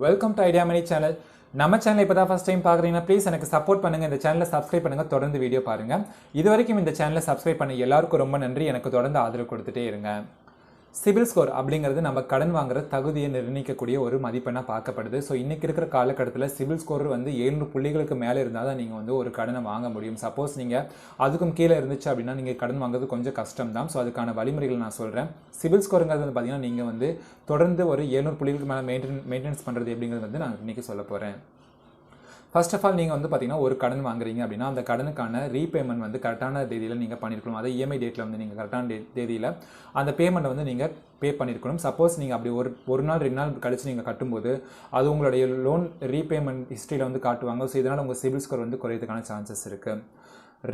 Welcome to idea money channel. நம்ம channel இப்போ தான் ஃபஸ்ட் டைம் பார்க்குறீங்கன்னா ப்ளீஸ் எனக்கு சப்போர்ட் பண்ணுங்கள். இந்த சேனலை சப்ஸ்கிரைப் பண்ணுங்கள், தொடர்ந்து வீடியோ பாருங்கள். இது வரைக்கும் இந்த சேனலை சப்ஸ்கிரைப் பண்ண எல்லாருக்கும் ரொம்ப நன்றி. எனக்கு தொடர்ந்து ஆதரவு கொடுத்துட்டே இருங்க. சிபில் ஸ்கோர் அப்படிங்கிறது நம்ம கடன் வாங்குற தகுதியை நிர்ணயிக்கக்கூடிய ஒரு மதிப்பெண்ணாக பார்க்கப்படுது. ஸோ இன்றைக்கி இருக்கிற காலகட்டத்தில் சிபில் ஸ்கோர் வந்து 700 புள்ளிகளுக்கு மேலே இருந்தால் தான் நீங்கள் வந்து ஒரு கடனை வாங்க முடியும். சப்போஸ் நீங்கள் அதுக்கும் கீழே இருந்துச்சு அப்படின்னா நீங்கள் கடன் வாங்குறது கொஞ்சம் கஷ்டம் தான். ஸோ அதுக்கான வழிமுறைகள் நான் சொல்கிறேன். சிபில் ஸ்கோருங்கிறது வந்து பார்த்திங்கன்னா நீங்கள் வந்து தொடர்ந்து ஒரு 700 புள்ளிகளுக்கு மேலே மெயின்டெனன்ஸ் பண்ணுறது எப்படிங்கிறது வந்து நான் இன்றைக்கி சொல்ல போகிறேன். ஃபர்ஸ்ட் ஆஃப் ஆல் நீங்கள் வந்து பார்த்தீங்கன்னா ஒரு கடன் வாங்குறீங்க அப்படின்னா அந்த கடனுக்கான ரீபேமெண்ட் வந்து கரெக்டான தேதியில் நீங்கள் பண்ணியிருக்கணும். அதை இஎம்ஐ டேட்டில் வந்து நீங்கள் கரெக்டான தேதியில் அந்த பேமெண்ட்டை வந்து நீங்கள் பே பண்ணியிருக்கணும். சப்போஸ் நீங்கள் அப்படி ஒரு நாள் 2 நாள் கழிச்சு நீங்கள் கட்டும்போது அது உங்களுடைய லோன் ரீபேமெண்ட் ஹிஸ்ட்ரியில் வந்து காட்டுவாங்க. ஸோ இதனால் உங்கள் சிபில் ஸ்கோர் வந்து குறையதுக்கான சான்சஸ் இருக்குது.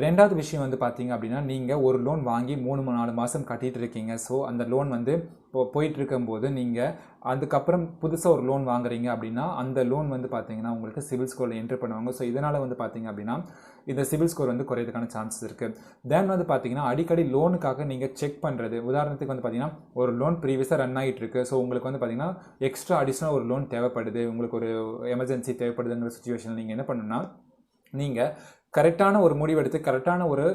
ரெண்டாவது விஷயம் வந்து பார்த்தீங்க அப்படின்னா நீங்கள் ஒரு லோன் வாங்கி 3-4 மாதம் கட்டிகிட்டு இருக்கீங்க. ஸோ அந்த லோன் வந்து போயிட்டு இருக்கும்போது நீங்கள் அதுக்கப்புறம் புதுசாக ஒரு லோன் வாங்குறீங்க அப்படின்னா அந்த லோன் வந்து பார்த்தீங்கன்னா உங்களுக்கு சிபில் ஸ்கோரில் என்ட்ரு பண்ணுவாங்க. ஸோ இதனால் வந்து பார்த்தீங்க அப்படின்னா இந்த சிபில் ஸ்கோர் வந்து குறையதுக்கான சான்சஸ் இருக்குது. தென் வந்து பார்த்தீங்கன்னா அடிக்கடி லோனுக்காக நீங்கள் செக் பண்ணுறது. உதாரணத்துக்கு வந்து பார்த்தீங்கன்னா ஒரு லோன் ப்ரீவியஸாக ரன் ஆகிட்டு இருக்கு. ஸோ உங்களுக்கு வந்து பார்த்தீங்கன்னா எக்ஸ்ட்ரா அடிஷ்னல் ஒரு லோன் தேவைப்படுது, உங்களுக்கு ஒரு எமர்ஜென்சி தேவைப்படுதுங்கிற சுச்சுவேஷனில் நீங்கள் என்ன பண்ணணும்னா நீங்கள் கரெக்டான ஒரு முடிவெடுத்து கரெக்டான ஒரு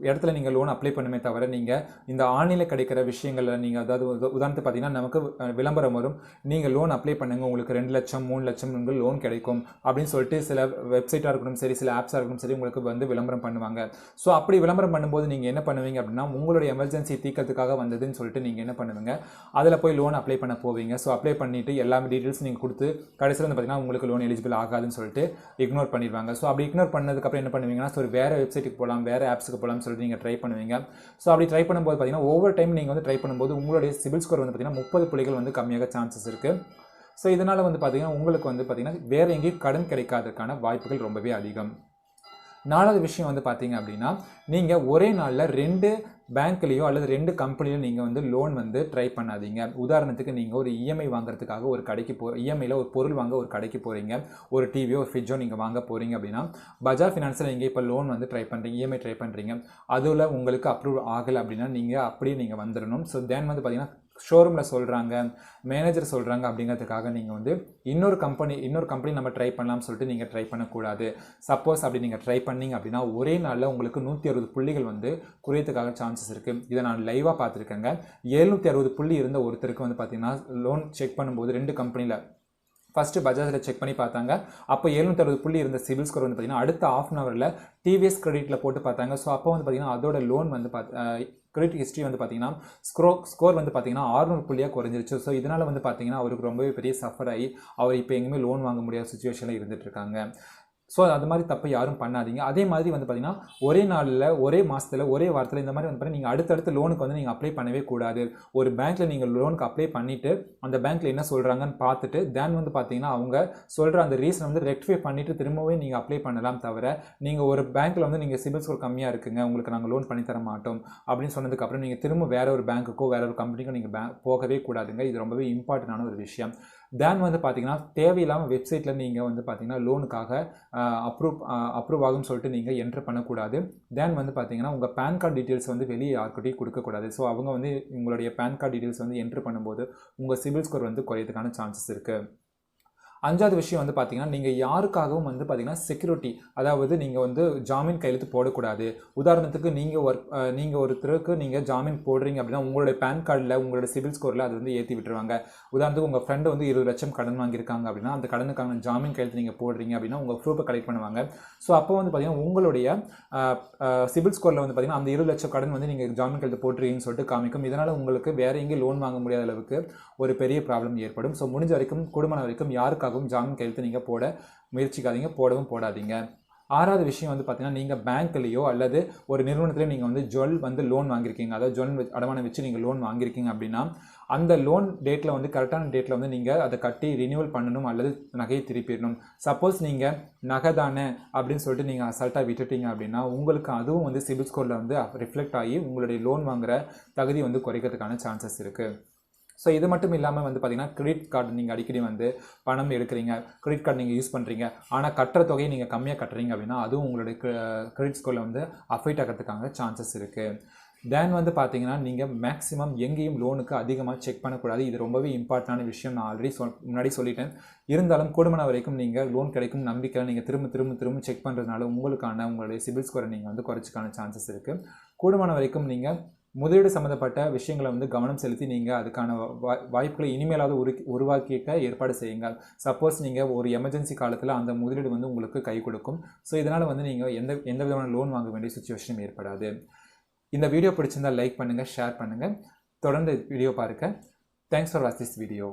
இடத்துல நீங்கள் லோன் அப்ளை பண்ணுமே தவிர நீங்கள் இந்த ஆன்லைனில் கிடைக்கிற விஷயங்களில் நீங்கள் அதாவது உதாரணத்துக்கு பார்த்தீங்கன்னா நமக்கு விளம்பரம் வரும், நீங்கள் லோன் அப்ளை பண்ணுங்கள் உங்களுக்கு 2 லட்சம் 3 லட்சம் உங்களுக்கு லோன் கிடைக்கும் அப்படின்னு சொல்லிட்டு சில வெப்சைட்டாக இருக்கணும் சரி, சில ஆப்ஸாக இருக்கணும் சரி, உங்களுக்கு வந்து விளம்பரம் பண்ணுவாங்க. ஸோ அப்படி விளம்பரம் பண்ணும்போது நீங்கள் என்ன பண்ணுவீங்க அப்படின்னா உங்களுடைய எமர்ஜென்சி தீர்க்கறதுக்காக வந்ததுன்னு சொல்லிட்டு நீங்கள் என்ன பண்ணுவீங்க, அதில் போய் லோன் அப்ளை பண்ண போவீங்க. ஸோ அப்ளை பண்ணிவிட்டு எல்லா டீட்டெயில்ஸ் நீங்கள் கொடுத்து கடைசியில் வந்து பார்த்தீங்கன்னா உங்களுக்கு லோன் எலிஜிபிள் ஆகாதுன்னு சொல்லிட்டு இக்னோர் பண்ணிடுவாங்க. ஸோ அப்படி இக்னோர் பண்ணதுக்கு என்ன பண்ணுவீங்கன்னா ஸோ வேறு வெப்சைட்டுக்கு போகலாம், வேறு ஆப்ஸுக்கு போகலாம்னு சொல்லிட்டு நீங்கள் ட்ரை பண்ணுவீங்க. ஸோ அப்படி ட்ரை பண்ணும்போது பார்த்தீங்கன்னா ஒவ்வொரு டைம் நீங்கள் வந்து ட்ரை பண்ணும்போது உங்களுடைய சிபில் ஸ்கோர் வந்து பார்த்தீங்கன்னா 30 புள்ளிகள் வந்து கம்மியாக சான்சஸ் இருக்குது. ஸோ இதனால் வந்து பார்த்தீங்கன்னா உங்களுக்கு வந்து பார்த்தீங்கன்னா வேறு எங்கேயும் கடன் கிடைக்காததுக்கான வாய்ப்புகள் ரொம்பவே அதிகம். 4வது விஷயம் வந்து பார்த்தீங்க அப்படின்னா நீங்கள் ஒரே நாளில் 2 பேங்க்லேயோ அல்லது 2 கம்பெனிலையோ நீங்கள் வந்து லோன் வந்து ட்ரை பண்ணாதீங்க. உதாரணத்துக்கு நீங்கள் ஒரு இஎம்ஐ வாங்குறதுக்காக ஒரு கடைக்கு இஎம்ஐயில் ஒரு பொருள் வாங்க ஒரு கடைக்கு போகிறீங்க, ஒரு டிவியோ ஒரு ஃப்ரிட்ஜோ நீங்கள் வாங்க போகிறீங்க அப்படின்னா பஜாஜ் ஃபினான்ஸில் நீங்கள் இப்போ லோன் வந்து ட்ரை பண்ணுறீங்க, இஎம்ஐ ட்ரை பண்ணுறீங்க, அதில் உங்களுக்கு அப்ரூவ் ஆகலை அப்படின்னா நீங்கள் அப்படியே நீங்கள் வந்துடணும். ஸோ தென் வந்து பார்த்தீங்கன்னா ஷோரூமில் சொல்கிறாங்க, மேனேஜர் சொல்கிறாங்க அப்படிங்கிறதுக்காக நீங்கள் வந்து இன்னொரு கம்பெனி நம்ம ட்ரை பண்ணலாம்னு சொல்லிட்டு நீங்கள் ட்ரை பண்ணக்கூடாது. சப்போஸ் அப்படி நீங்கள் ட்ரை பண்ணிங்க அப்படின்னா ஒரே நாளில் உங்களுக்கு 160 புள்ளிகள் வந்து குறையத்துக்காக சான்சஸ் இருக்குது. இதை நான் லைவாக பார்த்துருக்கேங்க. 760 புள்ளி இருந்த ஒருத்தருக்கு வந்து பார்த்தீங்கன்னா லோன் செக் பண்ணும்போது 2 கம்பெனியில் ஃபஸ்ட்டு பஜாஜில் செக் பண்ணி பார்த்தாங்க. அப்போ 760 புள்ளி இருந்த சிபில் ஸ்கோர் வந்து பார்த்தீங்கன்னா அடுத்த ½ ஹவரில் டிவிஎஸ் கிரெடிட்டில் போட்டு பார்த்தாங்க. ஸோ அப்போ வந்து பார்த்தீங்கன்னா அதோட லோன் வந்து கிரெடிட் ஹிஸ்ட்ரி வந்து பார்த்தீங்கன்னா ஸ்கோர் வந்து பார்த்தீங்கன்னா 600 புள்ளியாக குறைஞ்சிருச்சு. ஸோ இதனால் வந்து பார்த்தீங்கன்னா அவருக்கு ரொம்பவே பெரிய சஃபர் ஆகி அவர் இப்போ எங்கேயுமே லோன் வாங்க முடியாத சுச்சுவேஷனில் இருந்துட்டு இருக்காங்க. ஸோ அது மாதிரி தப்பை யாரும் பண்ணாதீங்க. அதே மாதிரி வந்து பார்த்தீங்கன்னா ஒரே நாளில் ஒரே மாதத்தில் ஒரே வாரத்தில் இந்த மாதிரி வந்து பார்த்தீங்கன்னா நீங்கள் அடுத்தடுத்த லோனுக்கு வந்து நீங்கள் அப்ளை பண்ணவே கூடாது. ஒரு பேங்க்கில் நீங்கள் லோனுக்கு அப்ளை பண்ணிவிட்டு அந்த பேங்க்கில் என்ன சொல்கிறாங்கன்னு பார்த்துட்டு தென் வந்து பார்த்தீங்கன்னா அவங்க சொல்கிற அந்த ரீசன் வந்து ரெக்டிஃபை பண்ணிவிட்டு திரும்பவே நீங்கள் அப்ளை பண்ணலாம். தவிர நீங்கள் ஒரு பேங்க்கில் வந்து நீங்கள் சிபில் ஸ்கோர் கம்மியாக இருக்குங்க, உங்களுக்கு நாங்கள் லோன் பண்ணி தர மாட்டோம் அப்படின்னு சொன்னதுக்கப்புறம் நீங்கள் திரும்ப வேறு ஒரு பேங்க்குக்கோ வேறு ஒரு கம்பெனிக்கோ நீங்கள் போகவே கூடாதுங்க. இது ரொம்பவே இம்பார்ட்டண்டான ஒரு விஷயம். தென் வந்து பார்த்தீங்கன்னா தேவையில்லாமல் வெப்சைட்டில் நீங்கள் வந்து பார்த்தீங்கன்னா லோனுக்காக அப்ரூவ் ஆகும்னு சொல்லிட்டு நீங்கள் என்ட்ரு பண்ணக்கூடாது. தென் வந்து பார்த்தீங்கன்னா உங்கள் பேன் கார்டு டீட்டெயில்ஸ் வந்து வெளியே யாருக்கிட்டையும் கொடுக்கக்கூடாது. ஸோ அவங்க வந்து உங்களுடைய பேன் கார்டு டீட்டெயில்ஸ் வந்து என்ட்ரு பண்ணும்போது உங்கள் சிபில் ஸ்கோர் வந்து குறையதுக்கான சான்சஸ் இருக்குது. 5வது விஷயம் வந்து பார்த்தீங்கன்னா நீங்கள் யாருக்காகவும் வந்து பார்த்தீங்கன்னா செக்யூரிட்டி, அதாவது நீங்கள் வந்து ஜாமீன் கையெழுத்து போடக்கூடாது. உதாரணத்துக்கு நீங்கள் ஒருத்தருக்கு நீங்கள் ஜாமீன் போடுறீங்க அப்படின்னா உங்களுடைய பேன் கார்டில் உங்களுடைய சிபில் ஸ்கோரில் அது வந்து ஏற்றி விட்டுருவாங்க. உதாரணத்துக்கு உங்கள் ஃப்ரெண்டு வந்து 20 லட்சம் கடன் வாங்கியிருக்காங்க அப்படின்னா அந்த கடனுக்கான ஜாமீன் கையெழுத்து நீங்கள் போடுறீங்க அப்படின்னா உங்கள் ப்ரூஃபை கலெக்ட் பண்ணுவாங்க. ஸோ அப்போ வந்து பார்த்தீங்கன்னா உங்களுடைய சிபில் ஸ்கோரில் வந்து பார்த்தீங்கன்னா அந்த 20 லட்சம் கடன் வந்து நீங்கள் ஜாமீன் கையெழுத்து போட்டுருக்கீங்கன்னு சொல்லிட்டு காமிக்கும். இதனால் உங்களுக்கு வேறு எங்கேயும் லோன் வாங்க முடியாத அளவுக்கு ஒரு பெரிய ப்ராப்ளம் ஏற்படும். ஸோ முடிஞ்ச வரைக்கும் கூடுமான வரைக்கும் யாருக்காகவும் ஜாமீன் கையெழுத்து நீங்கள் போட முயற்சிக்காதீங்க, போடவும் போடாதீங்க. 6வது விஷயம் வந்து பார்த்தீங்கன்னா நீங்கள் பேங்க்லேயோ அல்லது ஒரு நிறுவனத்திலேயோ நீங்கள் வந்து ஜுவல் வந்து லோன் வாங்கியிருக்கீங்க, அதாவது ஜுவல் அடமானம் வச்சு நீங்கள் லோன் வாங்கியிருக்கீங்க அப்படின்னா அந்த லோன் டேட்டில் வந்து கரெக்டான டேட்டில் வந்து நீங்கள் அதை கட்டி ரினியூவல் பண்ணணும் அல்லது நகையை திருப்பிடணும். சப்போஸ் நீங்கள் நகை தானே அப்படின்னு சொல்லிட்டு நீங்கள் அசால்ட்டாக விட்டுட்டீங்க அப்படின்னா உங்களுக்கு அதுவும் வந்து சிபில் ஸ்கோரில் வந்து ரிஃப்ளெக்ட் ஆகி உங்களுடைய லோன் வாங்குகிற தகுதி வந்து குறைக்கிறதுக்கான சான்சஸ் இருக்குது. ஸோ இது மட்டும் இல்லாமல் வந்து பார்த்தீங்கன்னா கிரெடிட் கார்டு நீங்கள் அடிக்கடி வந்து பணம் எடுக்கிறீங்க, கிரெடிட் கார்டு நீங்கள் யூஸ் பண்ணுறீங்க, ஆனால் கட்டுற தொகையை நீங்கள் கம்மியாக கட்டுறீங்க அப்படின்னா அதுவும் உங்களுடைய கிரெடிட் ஸ்கோரில் வந்து அஃபெக்ட் ஆகிறதுக்கான சான்சஸ் இருக்குது. தென் வந்து பார்த்தீங்கன்னா நீங்கள் மேக்ஸிமம் எங்கேயும் லோனுக்கு அதிகமாக செக் பண்ணக்கூடாது. இது ரொம்பவே இம்பார்ட்டண்டான விஷயம். நான் ஆல்ரெடி முன்னாடி சொல்லிட்டேன். இருந்தாலும் கூடுமான வரைக்கும் நீங்கள் லோன் கிடைக்கும் நம்பிக்கையில் நீங்கள் திரும்ப செக் பண்ணுறதுனால உங்களுடைய சிபில் ஸ்கோரை நீங்கள் வந்து குறைச்சிக்கான சான்சஸ் இருக்குது. கூடுமான வரைக்கும் நீங்கள் முதலீடு சம்மந்தப்பட்ட விஷயங்களை வந்து கவனம் செலுத்தி நீங்கள் அதுக்கான வாய்ப்புகளை இனிமேலாவது உருவாக்கிக்க ஏற்பாடு செய்யுங்க. சப்போஸ் நீங்கள் ஒரு எமர்ஜென்சி காலத்தில் அந்த முதலீடு வந்து உங்களுக்கு கை கொடுக்கும். ஸோ இதனால் வந்து நீங்கள் எந்த விதமான லோன் வாங்க வேண்டிய சுச்சுவேஷனும் ஏற்படாது. இந்த வீடியோ பிடிச்சிருந்தால் லைக் பண்ணுங்கள், ஷேர் பண்ணுங்கள். தொடர்ந்து வீடியோ பாருங்கள். Thanks for watch this video.